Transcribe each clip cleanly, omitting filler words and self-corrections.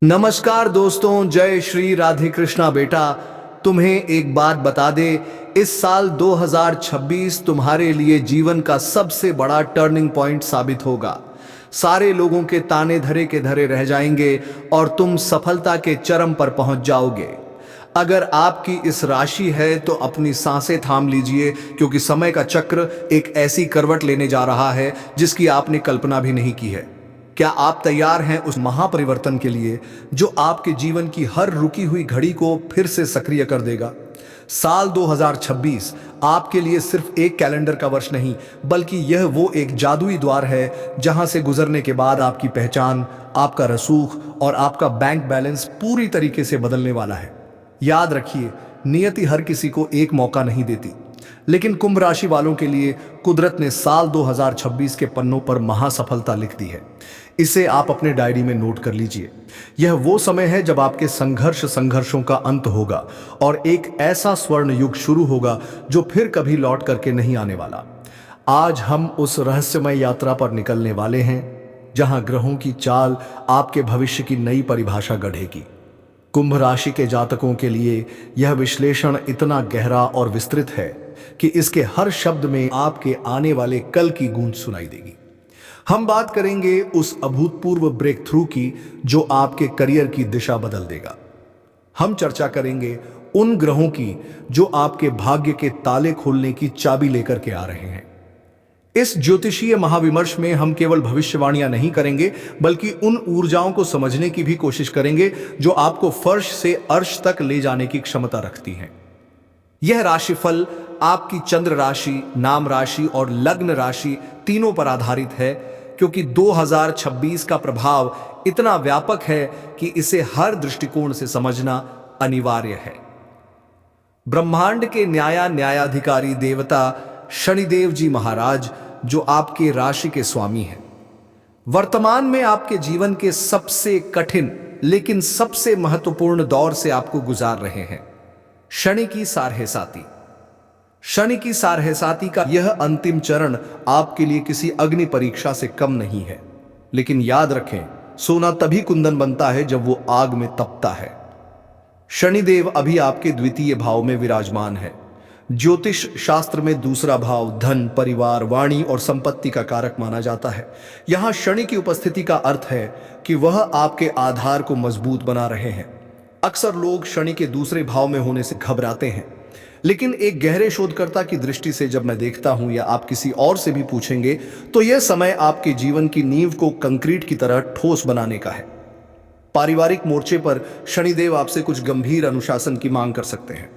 नमस्कार दोस्तों, जय श्री राधे कृष्णा। बेटा, तुम्हें एक बात बता दे, इस साल 2026 तुम्हारे लिए जीवन का सबसे बड़ा टर्निंग पॉइंट साबित होगा। सारे लोगों के ताने धरे के धरे रह जाएंगे और तुम सफलता के चरम पर पहुंच जाओगे। अगर आपकी इस राशि है तो अपनी सांसें थाम लीजिए, क्योंकि समय का चक्र एक ऐसी करवट लेने जा रहा है जिसकी आपने कल्पना भी नहीं की है। क्या आप तैयार हैं उस महापरिवर्तन के लिए जो आपके जीवन की हर रुकी हुई घड़ी को फिर से सक्रिय कर देगा? साल 2026 आपके लिए सिर्फ एक कैलेंडर का वर्ष नहीं, बल्कि यह वो एक जादुई द्वार है जहां से गुजरने के बाद आपकी पहचान, आपका रसूख और आपका बैंक बैलेंस पूरी तरीके से बदलने वाला है। याद रखिए, नियति हर किसी को एक मौका नहीं देती, लेकिन कुंभ राशि वालों के लिए कुदरत ने साल 2026 के पन्नों पर महासफलता लिख दी है। इसे आप अपने डायरी में नोट कर लीजिए। यह वो समय है जब आपके संघर्षों का अंत होगा और एक ऐसा स्वर्ण युग शुरू होगा जो फिर कभी लौट करके नहीं आने वाला। आज हम उस रहस्यमय यात्रा पर निकलने वाले हैं जहां ग्रहों की चाल आपके भविष्य की नई परिभाषा गढ़ेगी। कुंभ राशि के जातकों के लिए यह विश्लेषण इतना गहरा और विस्तृत है कि इसके हर शब्द में आपके आने वाले कल की गूंज सुनाई देगी। हम बात करेंगे उस अभूतपूर्व ब्रेक थ्रू की जो आपके करियर की दिशा बदल देगा। हम चर्चा करेंगे उन ग्रहों की जो आपके भाग्य के ताले खोलने की चाबी लेकर के आ रहे हैं। इस ज्योतिषीय महाविमर्श में हम केवल भविष्यवाणियां नहीं करेंगे, बल्कि उन ऊर्जाओं को समझने की भी कोशिश करेंगे जो आपको फर्श से अर्श तक ले जाने की क्षमता रखती हैं। यह राशिफल आपकी चंद्र राशि, नाम राशि और लग्न राशि तीनों पर आधारित है, क्योंकि 2026 का प्रभाव इतना व्यापक है कि इसे हर दृष्टिकोण से समझना अनिवार्य है। ब्रह्मांड के न्यायाधिकारी देवता शनिदेव जी महाराज, जो आपके राशि के स्वामी हैं, वर्तमान में आपके जीवन के सबसे कठिन लेकिन सबसे महत्वपूर्ण दौर से आपको गुजार रहे हैं। शनि की सारहेसाती का यह अंतिम चरण आपके लिए किसी अग्नि परीक्षा से कम नहीं है। लेकिन याद रखें, सोना तभी कुंदन बनता है जब वो आग में तपता है। शनिदेव अभी आपके द्वितीय भाव में विराजमान है। ज्योतिष शास्त्र में दूसरा भाव धन, परिवार, वाणी और संपत्ति का कारक माना जाता है। यहां शनि की उपस्थिति का अर्थ है कि वह आपके आधार को मजबूत बना रहे हैं। अक्सर लोग शनि के दूसरे भाव में होने से घबराते हैं, लेकिन एक गहरे शोधकर्ता की दृष्टि से जब मैं देखता हूं, या आप किसी और से भी पूछेंगे, तो यह समय आपके जीवन की नींव को कंक्रीट की तरह ठोस बनाने का है। पारिवारिक मोर्चे पर शनिदेव आपसे कुछ गंभीर अनुशासन की मांग कर सकते हैं।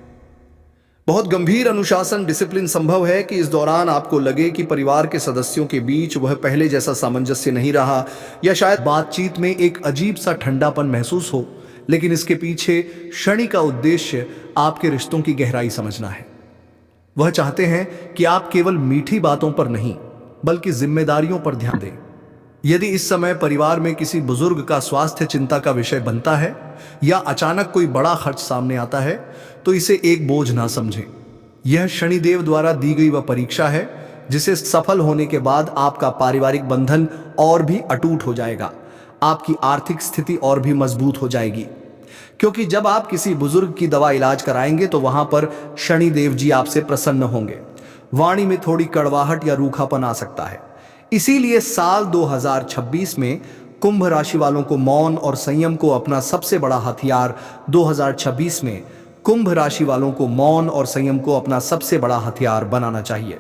बहुत गंभीर अनुशासन, डिसिप्लिन संभव है कि इस दौरान आपको लगे कि परिवार के सदस्यों के बीच वह पहले जैसा सामंजस्य नहीं रहा, या शायद बातचीत में एक अजीब सा ठंडापन महसूस हो। लेकिन इसके पीछे शनि का उद्देश्य आपके रिश्तों की गहराई समझना है। वह चाहते हैं कि आप केवल मीठी बातों पर नहीं, बल्कि जिम्मेदारियों पर ध्यान दें। यदि इस समय परिवार में किसी बुजुर्ग का स्वास्थ्य चिंता का विषय बनता है, या अचानक कोई बड़ा खर्च सामने आता है, तो इसे एक बोझ ना समझें। यह शनिदेव द्वारा दी गई वह परीक्षा है जिसे सफल होने के बाद आपका पारिवारिक बंधन और भी अटूट हो जाएगा, आपकी आर्थिक स्थिति और भी मजबूत हो जाएगी। क्योंकि जब आप किसी बुजुर्ग की दवा इलाज कराएंगे तो वहां पर शनिदेव जी आपसे प्रसन्न होंगे। वाणी में थोड़ी कड़वाहट या रूखापन आ सकता है। इसीलिए साल 2026 में कुंभ राशि वालों को मौन और संयम को अपना सबसे बड़ा हथियार 2026 में कुंभ राशि वालों को मौन और संयम को अपना सबसे बड़ा हथियार बनाना चाहिए।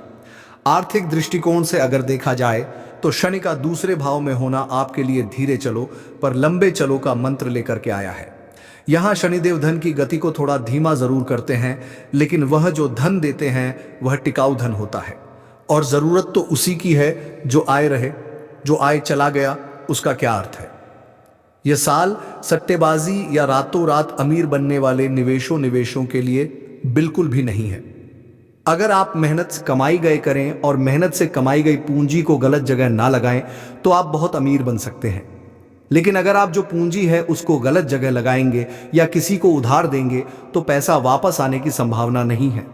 आर्थिक दृष्टिकोण से अगर देखा जाए तो शनि का दूसरे भाव में होना आपके लिए धीरे चलो पर लंबे चलो का मंत्र लेकर के आया है। यहां शनिदेव धन की गति को थोड़ा धीमा जरूर करते हैं, लेकिन वह जो धन देते हैं वह टिकाऊ धन होता है। और जरूरत तो उसी की है जो आए रहे। जो आए चला गया, उसका क्या अर्थ है? यह साल सट्टेबाजी या रातों रात अमीर बनने वाले निवेशों के लिए बिल्कुल भी नहीं है। अगर आप मेहनत से कमाई गए करें और मेहनत से कमाई गई पूंजी को गलत जगह ना लगाएं, तो आप बहुत अमीर बन सकते हैं। लेकिन अगर आप जो पूंजी है उसको गलत जगह लगाएंगे या किसी को उधार देंगे, तो पैसा वापस आने की संभावना नहीं है।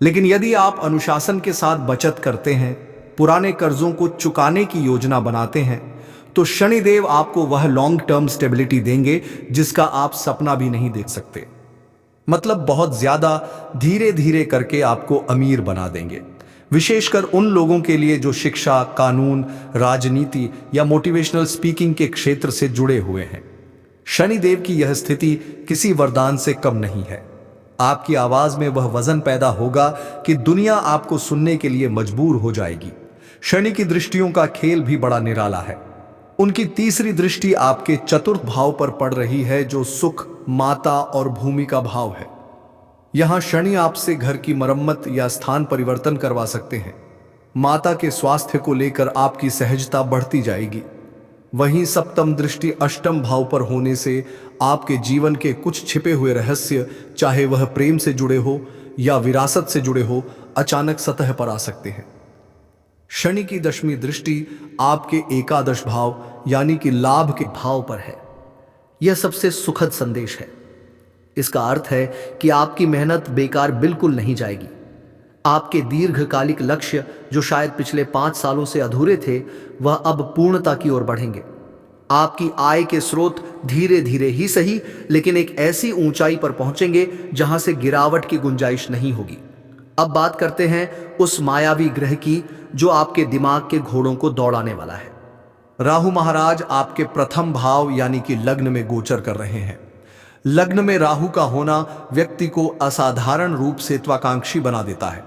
लेकिन यदि आप अनुशासन के साथ बचत करते हैं, पुराने कर्जों को चुकाने की योजना बनाते हैं, तो शनिदेव आपको वह लॉन्ग टर्म स्टेबिलिटी देंगे जिसका आप सपना भी नहीं देख सकते। मतलब बहुत ज्यादा धीरे धीरे करके आपको अमीर बना देंगे, विशेषकर उन लोगों के लिए जो शिक्षा, कानून, राजनीति या मोटिवेशनल स्पीकिंग के क्षेत्र से जुड़े हुए हैं। शनिदेव की यह स्थिति किसी वरदान से कम नहीं है। आपकी आवाज में वह वजन पैदा होगा कि दुनिया आपको सुनने के लिए मजबूर हो जाएगी। शनि की दृष्टियों का खेल भी बड़ा निराला है। उनकी तीसरी दृष्टि आपके चतुर्थ भाव पर पड़ रही है, जो सुख, माता और भूमि का भाव है। यहां शनि आपसे घर की मरम्मत या स्थान परिवर्तन करवा सकते हैं। माता के स्वास्थ्य को लेकर आपकी सहजता बढ़ती जाएगी। वहीं सप्तम दृष्टि अष्टम भाव पर होने से आपके जीवन के कुछ छिपे हुए रहस्य, चाहे वह प्रेम से जुड़े हो या विरासत से जुड़े हो, अचानक सतह पर आ सकते हैं। शनि की दशमी दृष्टि आपके एकादश भाव यानी कि लाभ के भाव पर है। यह सबसे सुखद संदेश है। इसका अर्थ है कि आपकी मेहनत बेकार बिल्कुल नहीं जाएगी। आपके दीर्घकालिक लक्ष्य, जो शायद पिछले 5 सालों से अधूरे थे, वह अब पूर्णता की ओर बढ़ेंगे। आपकी आय के स्रोत धीरे धीरे ही सही, लेकिन एक ऐसी ऊंचाई पर पहुंचेंगे जहां से गिरावट की गुंजाइश नहीं होगी। अब बात करते हैं उस मायावी ग्रह की जो आपके दिमाग के घोड़ों को दौड़ाने वाला है। राहु महाराज आपके प्रथम भाव यानी कि लग्न में गोचर कर रहे हैं। लग्न में राहु का होना व्यक्ति को असाधारण रूप से महत्वाकांक्षी बना देता है।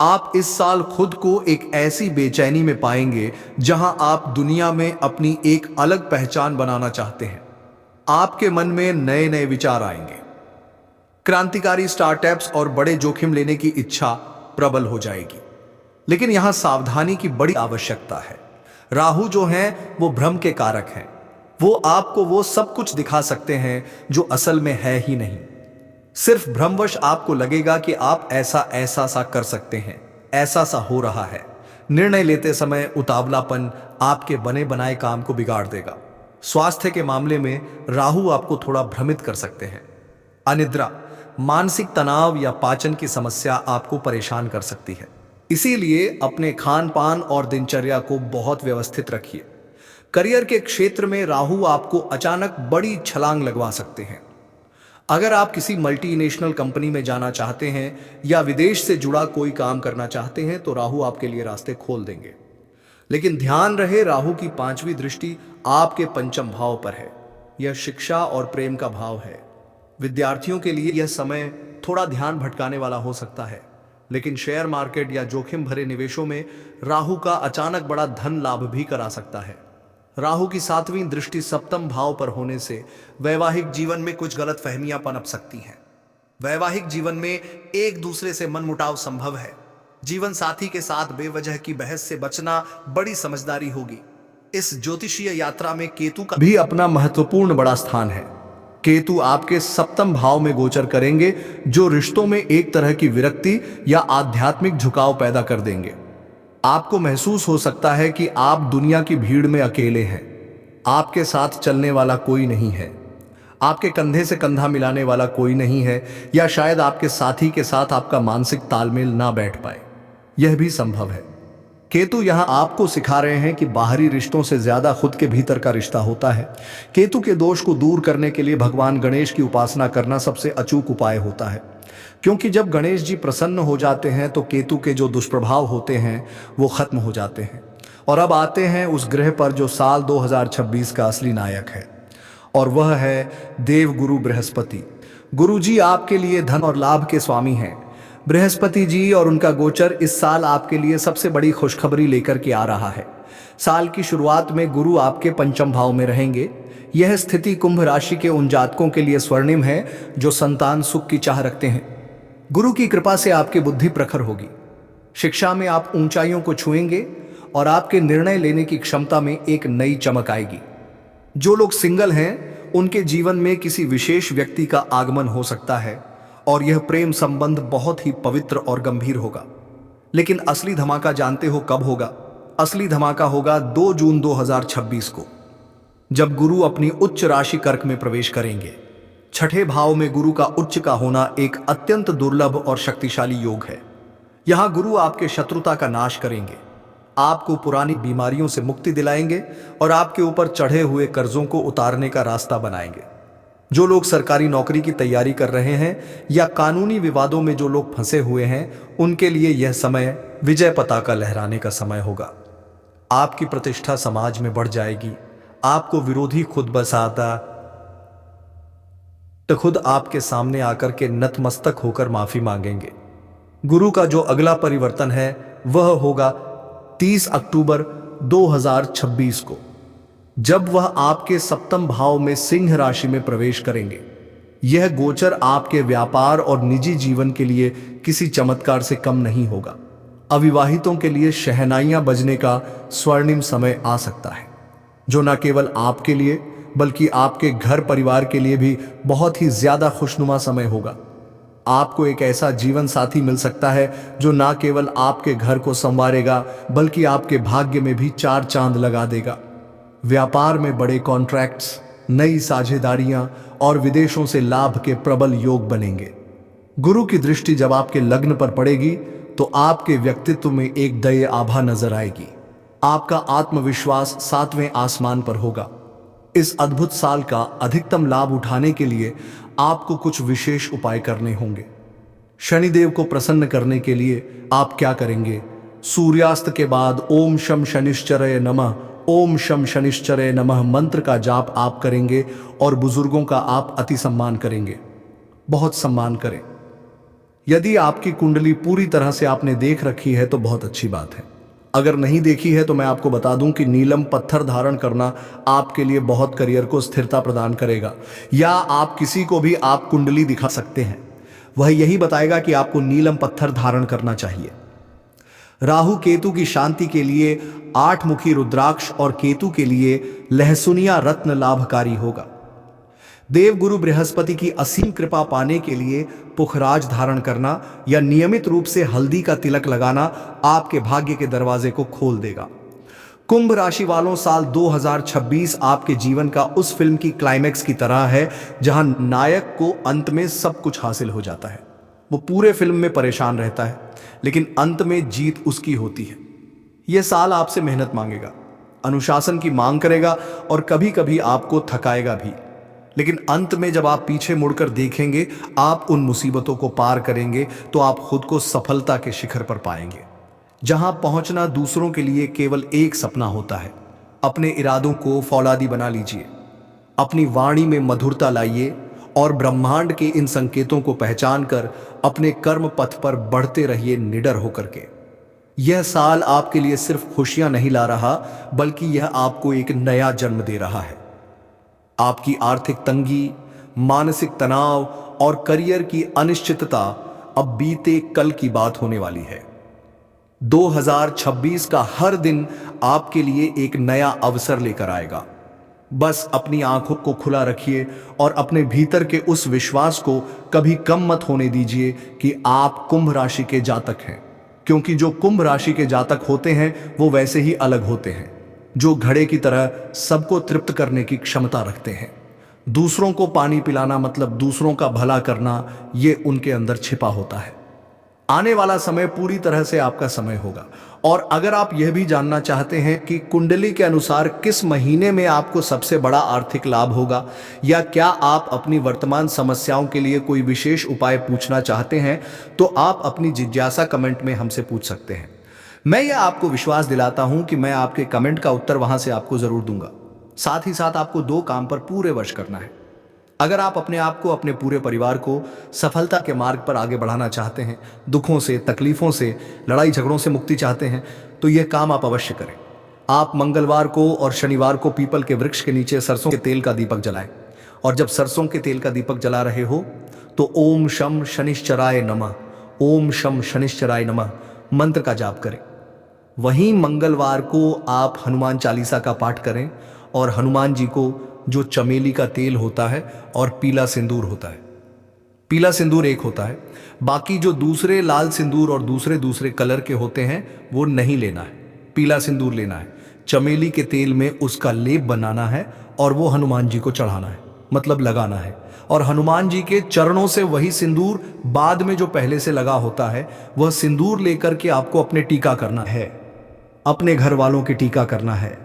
आप इस साल खुद को एक ऐसी बेचैनी में पाएंगे जहां आप दुनिया में अपनी एक अलग पहचान बनाना चाहते हैं। आपके मन में नए नए विचार आएंगे। क्रांतिकारी स्टार्टअप्स और बड़े जोखिम लेने की इच्छा प्रबल हो जाएगी। लेकिन यहां सावधानी की बड़ी आवश्यकता है। राहु जो हैं वो भ्रम के कारक हैं। वो आपको वो सब कुछ दिखा सकते हैं जो असल में है ही नहीं। सिर्फ भ्रमवश आपको लगेगा कि आप ऐसा सा कर सकते हैं, ऐसा सा हो रहा है। निर्णय लेते समय उतावलापन आपके बने बनाए काम को बिगाड़ देगा। स्वास्थ्य के मामले में राहु आपको थोड़ा भ्रमित कर सकते हैं। अनिद्रा, मानसिक तनाव या पाचन की समस्या आपको परेशान कर सकती है। इसीलिए अपने खान पान और दिनचर्या को बहुत व्यवस्थित रखिए। करियर के क्षेत्र में राहु आपको अचानक बड़ी छलांग लगवा सकते हैं। अगर आप किसी मल्टीनेशनल कंपनी में जाना चाहते हैं या विदेश से जुड़ा कोई काम करना चाहते हैं तो राहु आपके लिए रास्ते खोल देंगे। लेकिन ध्यान रहे, राहु की 5वीं दृष्टि आपके पंचम भाव पर है। यह शिक्षा और प्रेम का भाव है। विद्यार्थियों के लिए यह समय थोड़ा ध्यान भटकाने वाला हो सकता है, लेकिन शेयर मार्केट या जोखिम भरे निवेशों में राहु का अचानक बड़ा धन लाभ भी करा सकता है। राहु की 7वीं दृष्टि सप्तम भाव पर होने से वैवाहिक जीवन में कुछ गलतफहमियां पनप सकती हैं। वैवाहिक जीवन में एक दूसरे से मनमुटाव संभव है। जीवन साथी के साथ बेवजह की बहस से बचना बड़ी समझदारी होगी। इस ज्योतिषीय यात्रा में केतु का भी अपना महत्वपूर्ण बड़ा स्थान है। केतु आपके सप्तम भाव में गोचर करेंगे, जो रिश्तों में एक तरह की विरक्ति या आध्यात्मिक झुकाव पैदा कर देंगे। आपको महसूस हो सकता है कि आप दुनिया की भीड़ में अकेले हैं। आपके साथ चलने वाला कोई नहीं है, आपके कंधे से कंधा मिलाने वाला कोई नहीं है, या शायद आपके साथी के साथ आपका मानसिक तालमेल ना बैठ पाए। यह भी संभव है। केतु यहां आपको सिखा रहे हैं कि बाहरी रिश्तों से ज्यादा खुद के भीतर का रिश्ता होता है। केतु के दोष को दूर करने के लिए भगवान गणेश की उपासना करना सबसे अचूक उपाय होता है, क्योंकि जब गणेश जी प्रसन्न हो जाते हैं तो केतु के जो दुष्प्रभाव होते हैं वो खत्म हो जाते हैं। और अब आते हैं उस ग्रह पर जो साल 2026 का असली नायक है, और वह है देवगुरु बृहस्पति। गुरु जी आपके लिए धन और लाभ के स्वामी हैं। बृहस्पति जी और उनका गोचर इस साल आपके लिए सबसे बड़ी खुशखबरी लेकर के आ रहा है। साल की शुरुआत में गुरु आपके पंचम भाव में रहेंगे। यह स्थिति कुंभ राशि के उन जातकों के लिए स्वर्णिम है जो संतान सुख की चाह रखते हैं। गुरु की कृपा से आपकी बुद्धि प्रखर होगी। शिक्षा में आप ऊंचाइयों को छुएंगे और आपके निर्णय लेने की क्षमता में एक नई चमक आएगी। जो लोग सिंगल हैं उनके जीवन में किसी विशेष व्यक्ति का आगमन हो सकता है और यह प्रेम संबंध बहुत ही पवित्र और गंभीर होगा। लेकिन असली धमाका जानते हो कब होगा? असली धमाका होगा 2 जून 2026 को, जब गुरु अपनी उच्च राशि कर्क में प्रवेश करेंगे। छठे भाव में गुरु का उच्च का होना एक अत्यंत दुर्लभ और शक्तिशाली योग है। यहां गुरु आपके शत्रुता का नाश करेंगे, आपको पुरानी बीमारियों से मुक्ति दिलाएंगे और आपके ऊपर चढ़े हुए कर्जों को उतारने का रास्ता बनाएंगे। जो लोग सरकारी नौकरी की तैयारी कर रहे हैं या कानूनी विवादों में जो लोग फंसे हुए हैं, उनके लिए यह समय विजय पताका लहराने का समय होगा। आपकी प्रतिष्ठा समाज में बढ़ जाएगी। आपको विरोधी खुद बसाता तो खुद आपके सामने आकर के नतमस्तक होकर माफी मांगेंगे। गुरु का जो अगला परिवर्तन है वह होगा 30 अक्टूबर 2026 को, जब वह आपके सप्तम भाव में सिंह राशि में प्रवेश करेंगे। यह गोचर आपके व्यापार और निजी जीवन के लिए किसी चमत्कार से कम नहीं होगा। अविवाहितों के लिए शहनाइयां बजने का स्वर्णिम समय आ सकता है, जो न केवल आपके लिए बल्कि आपके घर परिवार के लिए भी बहुत ही ज्यादा खुशनुमा समय होगा। आपको एक ऐसा जीवन साथी मिल सकता है जो न केवल आपके घर को संवारेगा बल्कि आपके भाग्य में भी 4 चांद लगा देगा। व्यापार में बड़े कॉन्ट्रैक्ट्स, नई साझेदारियां और विदेशों से लाभ के प्रबल योग बनेंगे। गुरु की दृष्टि जब आपके लग्न पर पड़ेगी तो आपके व्यक्तित्व में एक दया आभा नजर आएगी। आपका आत्मविश्वास 7वें आसमान पर होगा। इस अद्भुत साल का अधिकतम लाभ उठाने के लिए आपको कुछ विशेष उपाय करने होंगे। शनिदेव को प्रसन्न करने के लिए आप क्या करेंगे? सूर्यास्त के बाद ओम शम शनिश्चरय नमः, ओम शम शनिश्चरय नमः मंत्र का जाप आप करेंगे और बुजुर्गों का आप अति सम्मान करेंगे। बहुत सम्मान करें। यदि आपकी कुंडली पूरी तरह से आपने देख रखी है तो बहुत अच्छी बात है। अगर नहीं देखी है तो मैं आपको बता दूं कि नीलम पत्थर धारण करना आपके लिए बहुत करियर को स्थिरता प्रदान करेगा। या आप किसी को भी आप कुंडली दिखा सकते हैं, वह यही बताएगा कि आपको नीलम पत्थर धारण करना चाहिए। राहु केतु की शांति के लिए 8 मुखी रुद्राक्ष और केतु के लिए लहसुनिया रत्न लाभकारी होगा। देवगुरु बृहस्पति की असीम कृपा पाने के लिए पुखराज धारण करना या नियमित रूप से हल्दी का तिलक लगाना आपके भाग्य के दरवाजे को खोल देगा। कुंभ राशि वालों, साल 2026 आपके जीवन का उस फिल्म की क्लाइमैक्स की तरह है जहां नायक को अंत में सब कुछ हासिल हो जाता है। वो पूरे फिल्म में परेशान रहता है लेकिन अंत में जीत उसकी होती है। यह साल आपसे मेहनत मांगेगा, अनुशासन की मांग करेगा और कभी कभी आपको थकाएगा भी, लेकिन अंत में जब आप पीछे मुड़कर देखेंगे, आप उन मुसीबतों को पार करेंगे तो आप खुद को सफलता के शिखर पर पाएंगे। जहां पहुंचना दूसरों के लिए केवल एक सपना होता है। अपने इरादों को फौलादी बना लीजिए, अपनी वाणी में मधुरता लाइए और ब्रह्मांड के इन संकेतों को पहचान कर अपने कर्म पथ पर बढ़ते रहिए निडर होकर के। यह साल आपके लिए सिर्फ खुशियां नहीं ला रहा बल्कि यह आपको एक नया जन्म दे रहा है। आपकी आर्थिक तंगी, मानसिक तनाव और करियर की अनिश्चितता अब बीते कल की बात होने वाली है। 2026 का हर दिन आपके लिए एक नया अवसर लेकर आएगा। बस अपनी आंखों को खुला रखिए और अपने भीतर के उस विश्वास को कभी कम मत होने दीजिए कि आप कुंभ राशि के जातक हैं, क्योंकि जो कुंभ राशि के जातक होते हैं वो वैसे ही अलग होते हैं, जो घड़े की तरह सबको तृप्त करने की क्षमता रखते हैं। दूसरों को पानी पिलाना मतलब दूसरों का भला करना, ये उनके अंदर छिपा होता है। आने वाला समय पूरी तरह से आपका समय होगा। और अगर आप यह भी जानना चाहते हैं कि कुंडली के अनुसार किस महीने में आपको सबसे बड़ा आर्थिक लाभ होगा, या क्या आप अपनी वर्तमान समस्याओं के लिए कोई विशेष उपाय पूछना चाहते हैं, तो आप अपनी जिज्ञासा कमेंट में हमसे पूछ सकते हैं। मैं यह आपको विश्वास दिलाता हूं कि मैं आपके कमेंट का उत्तर वहां से आपको जरूर दूंगा। साथ ही साथ आपको 2 काम पर पूरे वर्ष करना है। अगर आप अपने आप को, अपने पूरे परिवार को सफलता के मार्ग पर आगे बढ़ाना चाहते हैं, दुखों से, तकलीफों से, लड़ाई झगड़ों से मुक्ति चाहते हैं, तो यह काम आप अवश्य करें। आप मंगलवार को और शनिवार को पीपल के वृक्ष के नीचे सरसों के तेल का दीपक जलाएं। और जब सरसों के तेल का दीपक जला रहे हो तो ओम शम शनिश्चराय नमः, ओम शम शनिश्चराय नमः मंत्र का जाप करें। वहीं मंगलवार को आप हनुमान चालीसा का पाठ करें और हनुमान जी को जो चमेली का तेल होता है और पीला सिंदूर होता है, पीला सिंदूर एक होता है, बाकी जो दूसरे लाल सिंदूर और दूसरे दूसरे कलर के होते हैं वो नहीं लेना है, पीला सिंदूर लेना है। चमेली के तेल में उसका लेप बनाना है और वो हनुमान जी को चढ़ाना है, मतलब लगाना है। और हनुमान जी के चरणों से वही सिंदूर बाद में जो पहले से लगा होता है वह सिंदूर लेकर के आपको अपने टीका करना है। अपने घर वालों की टीका करना है।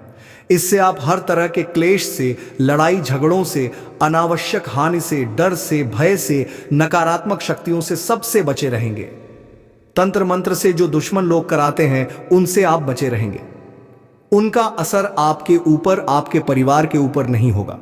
इससे आप हर तरह के क्लेश से, लड़ाई झगड़ों से, अनावश्यक हानि से, डर से, भय से, नकारात्मक शक्तियों से सबसे बचे रहेंगे। तंत्र मंत्र से जो दुश्मन लोग कराते हैं उनसे आप बचे रहेंगे। उनका असर आपके ऊपर, आपके परिवार के ऊपर नहीं होगा।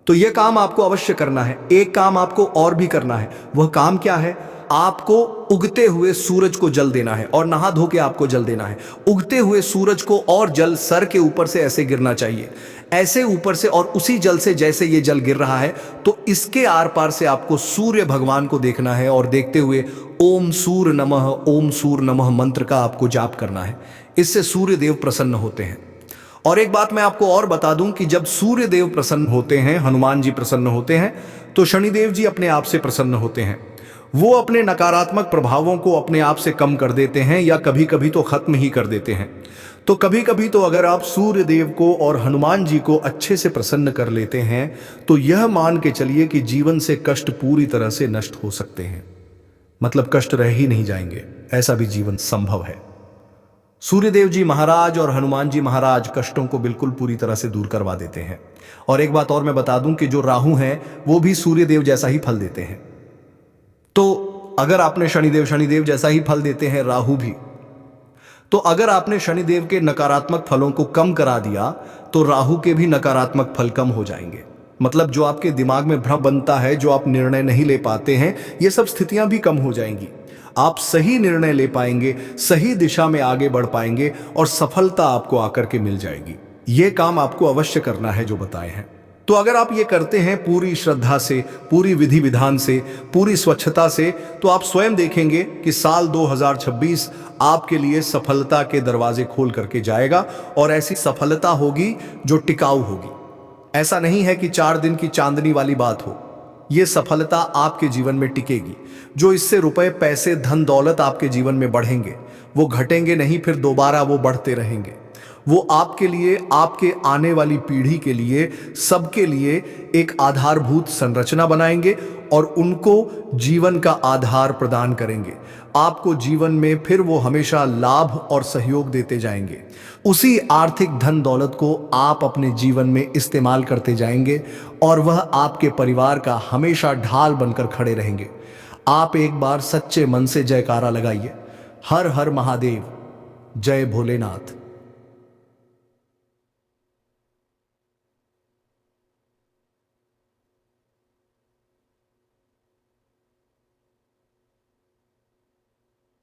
तो यह काम आपको अवश्य करना है। एक काम आपको और भी करना है। वह काम क्या है? आपको उगते हुए सूरज को जल देना है और नहा धो के आपको जल देना है। उगते हुए सूरज को और जल सर के ऊपर से ऐसे गिरना चाहिए, ऐसे ऊपर से, और उसी जल से जैसे ये जल गिर रहा है तो इसके आर पार से आपको सूर्य भगवान को देखना है और देखते हुए ओम सूर्य नमः, ओम सूर्य नमः मंत्र का आपको जाप करना है। इससे सूर्य देव प्रसन्न होते हैं। और एक बात मैं आपको और बता दूं कि जब सूर्य देव प्रसन्न होते हैं, हनुमान जी प्रसन्न होते हैं, तो शनिदेव जी अपने आप से प्रसन्न होते हैं। वो अपने नकारात्मक प्रभावों को अपने आप से कम कर देते हैं या कभी कभी तो खत्म ही कर देते हैं। तो कभी कभी तो अगर आप सूर्य देव को और हनुमान जी को अच्छे से प्रसन्न कर लेते हैं तो यह मान के चलिए कि जीवन से कष्ट पूरी तरह से नष्ट हो सकते हैं। मतलब कष्ट रह ही नहीं जाएंगे, ऐसा भी जीवन संभव है। सूर्यदेव जी महाराज और हनुमान जी महाराज कष्टों को बिल्कुल पूरी तरह से दूर करवा देते हैं। और एक बात और मैं बता दूं कि जो राहु हैं वो भी सूर्यदेव जैसा ही फल देते हैं। तो अगर आपने शनिदेव जैसा ही फल देते हैं राहु भी, तो अगर आपने शनिदेव के नकारात्मक फलों को कम करा दिया तो राहु के भी नकारात्मक फल कम हो जाएंगे। मतलब जो आपके दिमाग में भ्रम बनता है, जो आप निर्णय नहीं ले पाते हैं, ये सब स्थितियां भी कम हो जाएंगी। आप सही निर्णय ले पाएंगे, सही दिशा में आगे बढ़ पाएंगे और सफलता आपको आकर के मिल जाएगी। ये काम आपको अवश्य करना है जो बताए हैं। तो अगर आप ये करते हैं पूरी श्रद्धा से, पूरी विधि विधान से, पूरी स्वच्छता से, तो आप स्वयं देखेंगे कि साल 2026 आपके लिए सफलता के दरवाजे खोल करके जाएगा। और ऐसी सफलता होगी जो टिकाऊ होगी। ऐसा नहीं है कि 4 दिन की चांदनी वाली बात हो। ये सफलता आपके जीवन में टिकेगी। जो इससे रुपए, पैसे, धन दौलत आपके जीवन में बढ़ेंगे, वो घटेंगे नहीं, फिर दोबारा वो बढ़ते रहेंगे। वो आपके लिए, आपके आने वाली पीढ़ी के लिए, सबके लिए एक आधारभूत संरचना बनाएंगे और उनको जीवन का आधार प्रदान करेंगे। आपको जीवन में फिर वो हमेशा लाभ और सहयोग देते जाएंगे। उसी आर्थिक धन दौलत को आप अपने जीवन में इस्तेमाल करते जाएंगे और वह आपके परिवार का हमेशा ढाल बनकर खड़े रहेंगे। आप एक बार सच्चे मन से जयकारा लगाइए, हर हर महादेव, जय भोलेनाथ।